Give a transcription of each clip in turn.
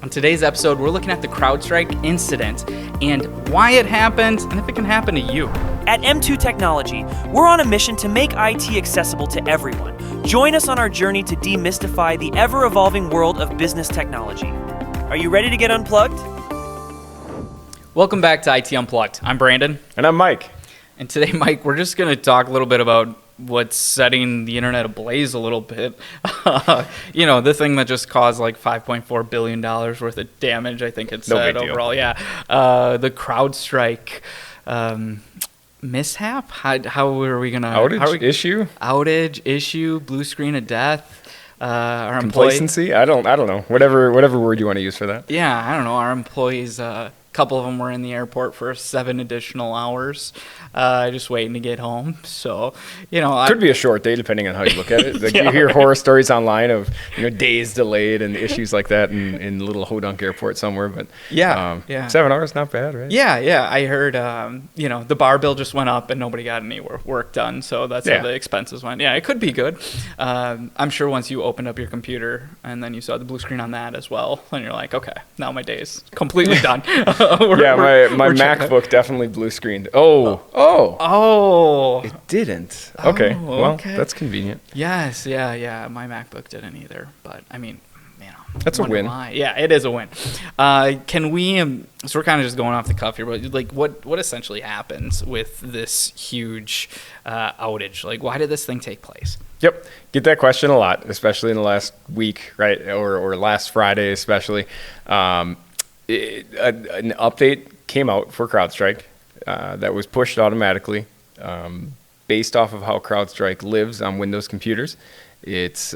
On today's episode, we're looking at the CrowdStrike incident and why it happened and if it can happen to you. At M2 Technology, we're on a mission to make IT accessible to everyone. Join us on our journey to demystify the ever-evolving world of business technology. Are you ready to get unplugged? Welcome back to IT Unplugged. I'm Brandon. And I'm Mike. And today, Mike, we're just going to talk a little bit about what's setting the internet ablaze a little bit. The thing that just caused like $5.4 billion worth of damage, I think it said overall. Yeah. The CrowdStrike mishap? How are we going to... Outage issue, blue screen of death. Our complacency? I don't know. Whatever word you want to use for that. Yeah, I don't know. Our employees... couple of them were in the airport for 7 additional hours, just waiting to get home. So, could be a short day depending on how you look at it. Like You hear horror stories online of days delayed and issues like that in little Hodunk airport somewhere. But 7 hours, not bad, right? Yeah. I heard the bar bill just went up and nobody got any work done. So that's how the expenses went. Yeah, it could be good. I'm sure once you opened up your computer and then you saw the blue screen on that as well, and you're like, okay, now my day is completely done. My MacBook definitely blue screened. Oh! It didn't. Okay, that's convenient. Yes, yeah. My MacBook didn't either, but I mean, that's a win. Yeah, it is a win. Can we? So we're kind of just going off the cuff here, but like, what essentially happens with this huge outage? Like, why did this thing take place? Yep, get that question a lot, especially in the last week, right, or last Friday, especially. An update came out for CrowdStrike that was pushed automatically based off of how CrowdStrike lives on Windows computers. It's,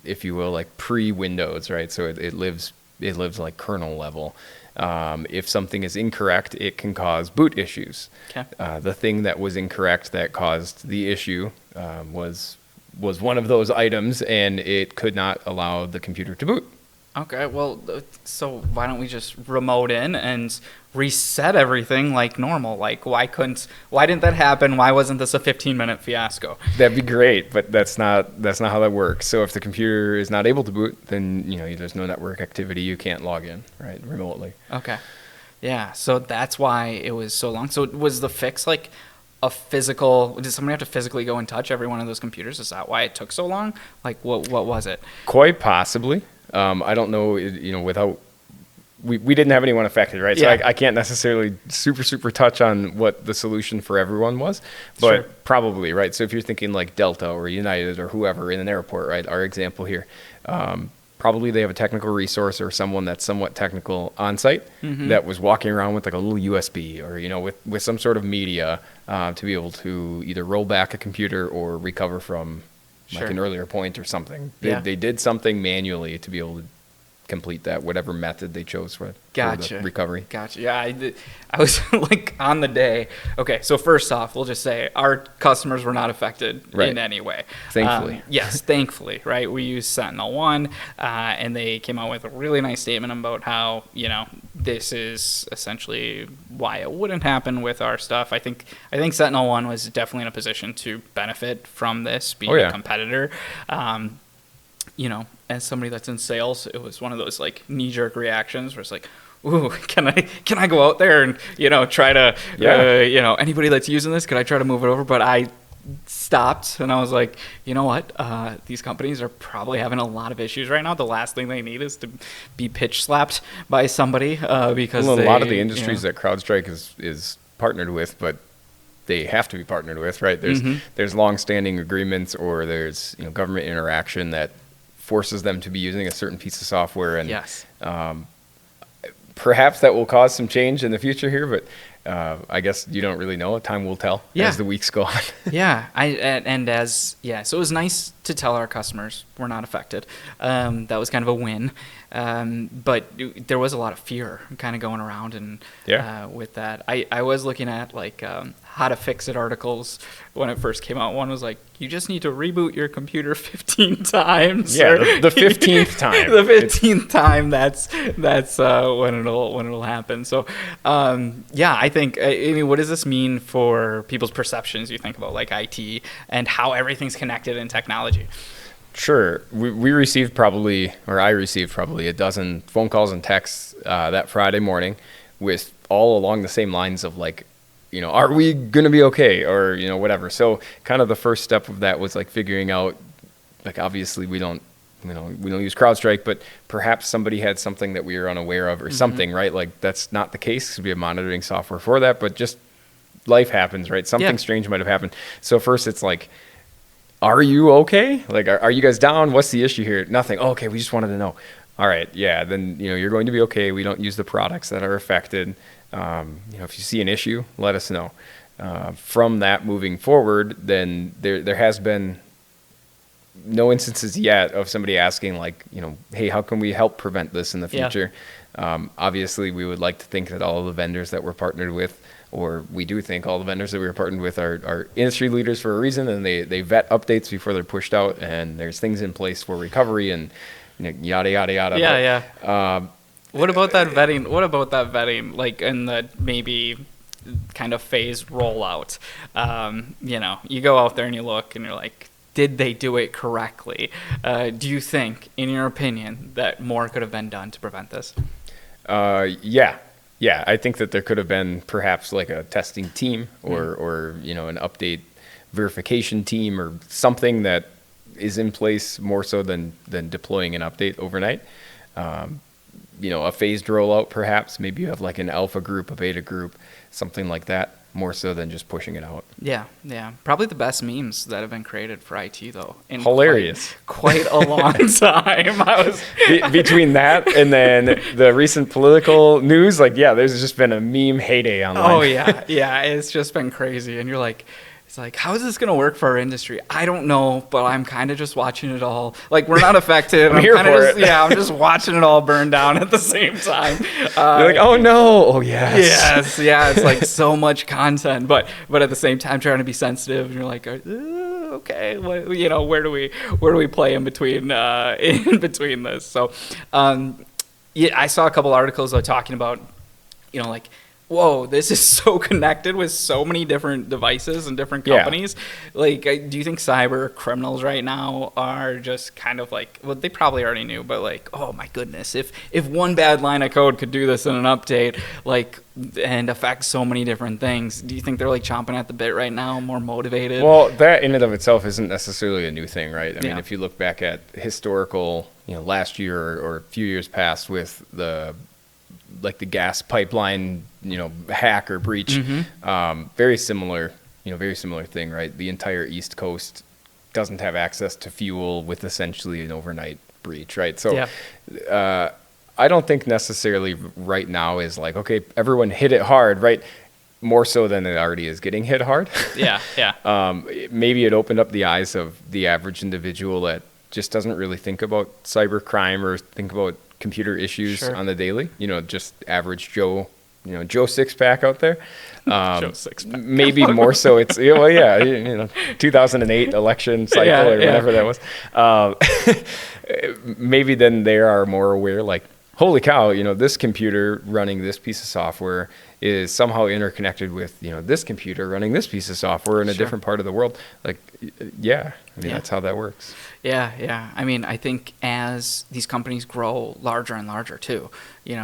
if you will, like pre-Windows, right? So it lives like kernel level. If something is incorrect, it can cause boot issues. Okay. The thing that was incorrect that caused the issue was one of those items, and it could not allow the computer to boot. Okay, well, so why don't we just remote in and reset everything like normal? Like, why didn't that happen? Why wasn't this a 15-minute fiasco? That'd be great, but that's not how that works. So if the computer is not able to boot, then there's no network activity. You can't log in, right, remotely. Okay, yeah. So that's why it was so long. So was the fix like a physical? Did somebody have to physically go and touch every one of those computers? Is that why it took so long? Like, what was it? Quite possibly. I don't know, without, we didn't have anyone affected, right? So I can't necessarily super touch on what the solution for everyone was, but probably, right? So if you're thinking like Delta or United or whoever in an airport, right? Our example here, probably they have a technical resource or someone that's somewhat technical on site that was walking around with like a little USB or, with some sort of media to be able to either roll back a computer or recover from like an earlier point or something. They did something manually to be able to complete that, whatever method they chose for the recovery. Gotcha. Yeah, I was like on the day. Okay, so first off, we'll just say our customers were not affected in any way. Thankfully. Yes, thankfully, right? We used SentinelOne, and they came out with a really nice statement about how, this is essentially why it wouldn't happen with our stuff. I think SentinelOne was definitely in a position to benefit from this, being a competitor. As somebody that's in sales, it was one of those like knee-jerk reactions where it's like, ooh, can I go out there and try to anybody that's using this, could I try to move it over? But I stopped and I was like, you know what? These companies are probably having a lot of issues right now. The last thing they need is to be pitch slapped by somebody because a lot of the industries that CrowdStrike is partnered with, but they have to be partnered with, right? There's long-standing agreements or there's government interaction that forces them to be using a certain piece of software, and perhaps that will cause some change in the future here, but I guess you don't really know. Time will tell as the weeks go on. So it was nice to tell our customers we're not affected. That was kind of a win. But there was a lot of fear kind of going around, and with that, I was looking at like how to fix it articles when it first came out. One was like, you just need to reboot your computer 15 times. Yeah, the 15th time. The 15th time. That's when it'll happen. So I think, what does this mean for people's perceptions? You think about like IT and how everything's connected in technology. Sure. We received probably, or I received probably a dozen phone calls and texts that Friday morning with all along the same lines of like, are we going to be okay? Or, whatever. So kind of the first step of that was like figuring out, like, obviously we don't use CrowdStrike, but perhaps somebody had something that we were unaware of or something, right? Like that's not the case because we have monitoring software for that, but just life happens, right? Something strange might have happened. So first it's like, are you okay? Like, are you guys down? What's the issue here? Nothing. Oh, okay, we just wanted to know. All right, yeah, then, you're going to be okay. We don't use the products that are affected. If you see an issue, let us know. From that moving forward, then there has been no instances yet of somebody asking like, hey, how can we help prevent this in the future? Obviously, we would like to think that all of the vendors that we're partnered with, or we do think all the vendors that we're partnered with are industry leaders for a reason, and they vet updates before they're pushed out, and there's things in place for recovery and yada, yada, yada. Yeah. What about that vetting? Like in the maybe kind of phased rollout, you go out there and you look and you're like, did they do it correctly? Do you think, in your opinion, that more could have been done to prevent this? Yeah, I think that there could have been perhaps like a testing team or an update verification team or something that is in place more so than deploying an update overnight. A phased rollout perhaps. Maybe you have like an alpha group, a beta group, something like that, more so than just pushing it out. Yeah. Probably the best memes that have been created for IT, though. In hilarious. Quite a long time. Between that and then the recent political news, there's just been a meme heyday online. Oh, yeah. It's just been crazy. And you're like, it's like, how is this going to work for our industry? I don't know, but I'm kind of just watching it all. Like, we're not affected. I'm here for it. Yeah, I'm just watching it all burn down at the same time. You're like, oh, no. Oh, yes. Yeah, it's like so much content, but at the same time trying to be sensitive. And you're like, okay, where do we play in between this? So, I saw a couple articles though talking about, like, whoa, this is so connected with so many different devices and different companies. Yeah. Like, do you think cyber criminals right now are just kind of like, well, they probably already knew, but like, oh my goodness, if one bad line of code could do this in an update, like, and affect so many different things, do you think they're like chomping at the bit right now, more motivated? Well, that in and of itself isn't necessarily a new thing, right? I mean, if you look back at historical, last year or a few years past with the gas pipeline, hack or breach, very similar thing, right? The entire East Coast doesn't have access to fuel with essentially an overnight breach, right? So, I don't think necessarily right now is like, okay, everyone hit it hard, right? More so than it already is getting hit hard. Maybe it opened up the eyes of the average individual that just doesn't really think about cyber crime or think about computer issues on the daily, just average Joe, Joe Six-Pack out there. Joe Six-Pack. Maybe more so it's, 2008 election cycle or whatever that was. Maybe then they are more aware, like, holy cow, this computer running this piece of software is somehow interconnected with, this computer running this piece of software in a different part of the world. Like, that's how that works. Yeah. I mean, I think as these companies grow larger and larger too,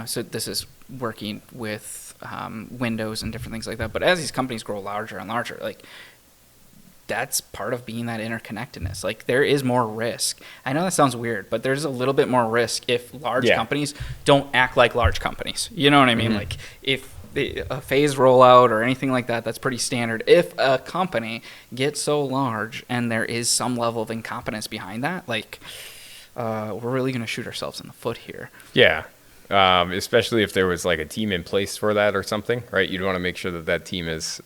so this is working with Windows and different things like that. But as these companies grow larger and larger, like, that's part of being that interconnectedness. Like, there is more risk. I know that sounds weird, but there's a little bit more risk if large companies don't act like large companies. You know what I mean? Like, if a phased rollout or anything like that, that's pretty standard. If a company gets so large and there is some level of incompetence behind that, like, we're really going to shoot ourselves in the foot here. Yeah. Especially if there was like a team in place for that or something, right? You'd want to make sure that team is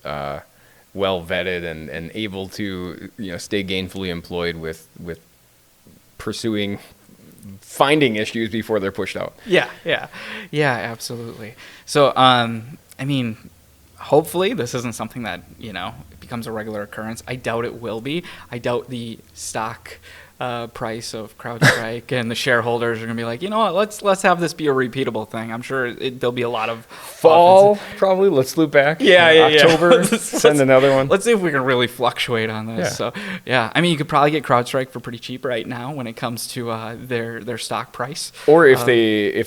well vetted and able to stay gainfully employed with finding issues before they're pushed out. Yeah, absolutely. So I mean, hopefully this isn't something that becomes a regular occurrence. I doubt it will be. I doubt the stock price of CrowdStrike, and the shareholders are going to be like, you know what, let's have this be a repeatable thing. I'm sure there'll be a lot of fall, probably. Let's loop back. October, send another one. Let's see if we can really fluctuate on this. Yeah. So, yeah, I mean, you could probably get CrowdStrike for pretty cheap right now when it comes to their stock price. Or if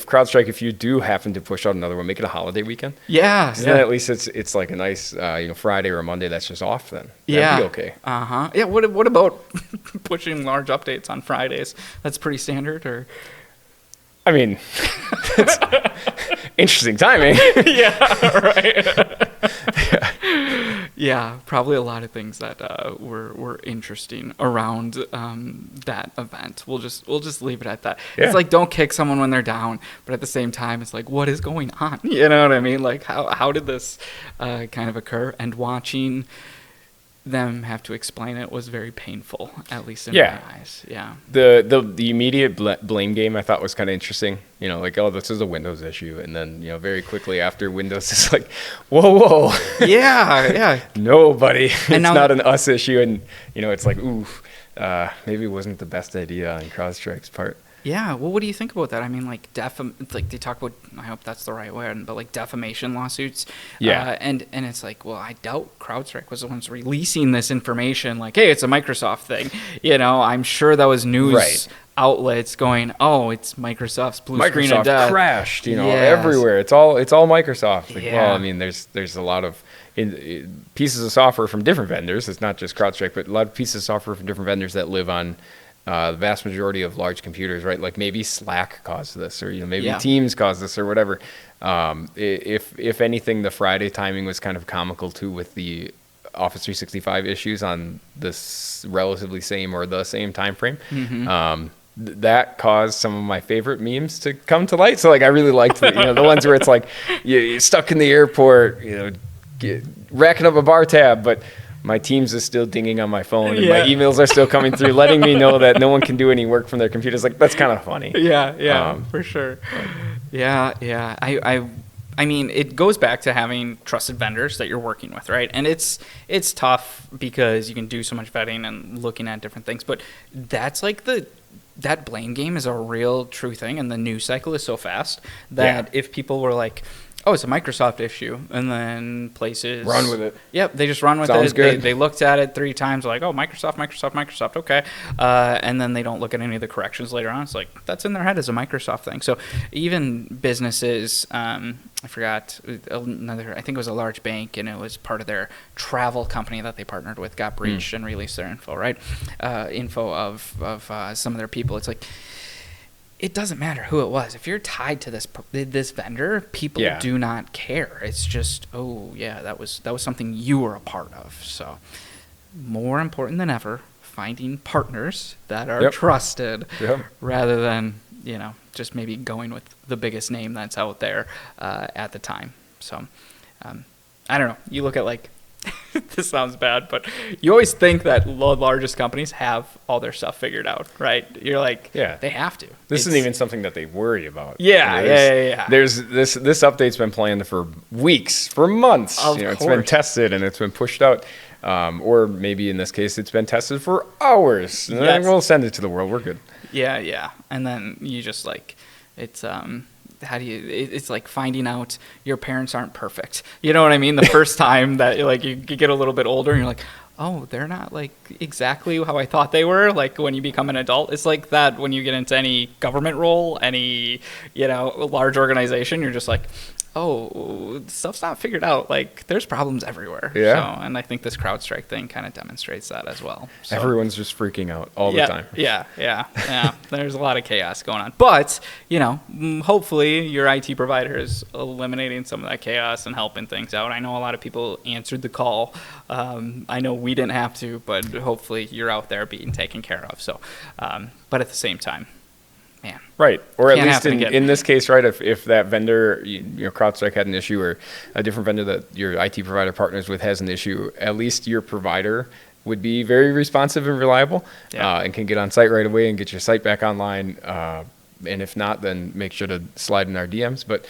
CrowdStrike, if you do happen to push out another one, make it a holiday weekend. Yeah. Then at least it's like a nice Friday or a Monday that's just off then. Yeah. That'd be okay. Yeah. What about pushing large updates on Fridays? That's pretty standard, or? I mean, it's interesting timing. Yeah. Right. Yeah, probably a lot of things that were interesting around that event. We'll just leave it at that. Yeah. It's like, don't kick someone when they're down, but at the same time, it's like, what is going on? You know what I mean? Like, how did this kind of occur? And watching them have to explain it was very painful, at least in my eyes. Yeah. The immediate blame game I thought was kind of interesting. Like, oh, this is a Windows issue, and then very quickly after, Windows is like, whoa. Yeah. No, buddy, it's now, not an us issue, and it's like, ooh, maybe it wasn't the best idea on CrowdStrike's part. Yeah, well, what do you think about that? I mean, like, like they talk about, I hope that's the right word, but like defamation lawsuits. Yeah. And it's like, well, I doubt CrowdStrike was the ones releasing this information. Like, hey, it's a Microsoft thing. I'm sure that was news outlets going, oh, it's Microsoft's blue screen of death. Microsoft crashed, everywhere. It's all Microsoft. Like, well, I mean, there's a lot of pieces of software from different vendors. It's not just CrowdStrike, but a lot of pieces of software from different vendors that live on the vast majority of large computers, right? Like maybe Slack caused this, or maybe Teams caused this, or whatever. If anything, the Friday timing was kind of comical too, with the Office 365 issues on this relatively same or the same time frame. Mm-hmm. That caused some of my favorite memes to come to light. So like I really liked the ones where it's like you're stuck in the airport, racking up a bar tab, but my Teams is still dinging on my phone, and my emails are still coming through, letting me know that no one can do any work from their computers. Like, that's kind of funny. Yeah, for sure. Yeah. I mean, it goes back to having trusted vendors that you're working with, right? And it's tough because you can do so much vetting and looking at different things, but that's like that blame game is a real true thing, and the news cycle is so fast that if people were like, oh, it's a Microsoft issue, and then places run with it. Yep, they just run with Sounds it. Good. They looked at it 3 times, like, oh, Microsoft, okay, and then they don't look at any of the corrections later on. It's like that's in their head as a Microsoft thing. So even businesses, I forgot another. I think it was a large bank, and it was part of their travel company that they partnered with got breached and released their info, right? Info of some of their people. It's like, it doesn't matter who it was. If you're tied to this vendor, people do not care. It's just, oh yeah, that was something you were a part of. So more important than ever, finding partners that are trusted rather than just maybe going with the biggest name that's out there at the time. So I don't know. You look at like this sounds bad, but you always think that the largest companies have all their stuff figured out, right? You're like, they have to. This isn't even something that they worry about. Yeah. There's this update's been planned for weeks, for months. It's been tested and it's been pushed out. Or maybe in this case, it's been tested for hours. And then we'll send it to the world. We're good. Yeah. And then you just like, it's it's like finding out your parents aren't perfect. You know what I mean? The first time that like you get a little bit older and you're like, oh, they're not like exactly how I thought they were. Like when you become an adult, it's like that when you get into any government role, any, large organization, you're just like, oh, stuff's not figured out. Like there's problems everywhere. Yeah. So, and I think this CrowdStrike thing kind of demonstrates that as well. So, everyone's just freaking out all the time. Yeah. There's a lot of chaos going on. But, hopefully your IT provider is eliminating some of that chaos and helping things out. I know a lot of people answered the call. I know we didn't have to, but hopefully you're out there being taken care of. So, but at the same time, man. Right. Or at least in this case, right, if that vendor, CrowdStrike had an issue, or a different vendor that your IT provider partners with has an issue, at least your provider would be very responsive and reliable and can get on site right away and get your site back online. And if not, then make sure to slide in our DMs. But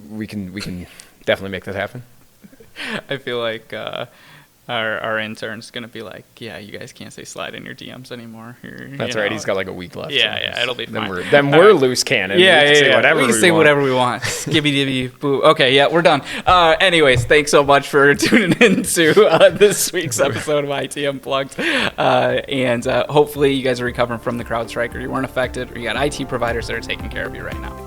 we can definitely make that happen. I feel like our intern's gonna be like, yeah, you guys can't say slide in your DMs anymore. That's right. He's got like a week left. Yeah, it'll be fine. Then we're loose cannon. Yeah, we can say whatever we can say whatever we want. Skibby dibby boo. Okay, yeah, we're done. Anyways, thanks so much for tuning in to this week's episode of IT Unplugged. And hopefully you guys are recovering from the CrowdStrike, or you weren't affected, or you got IT providers that are taking care of you right now.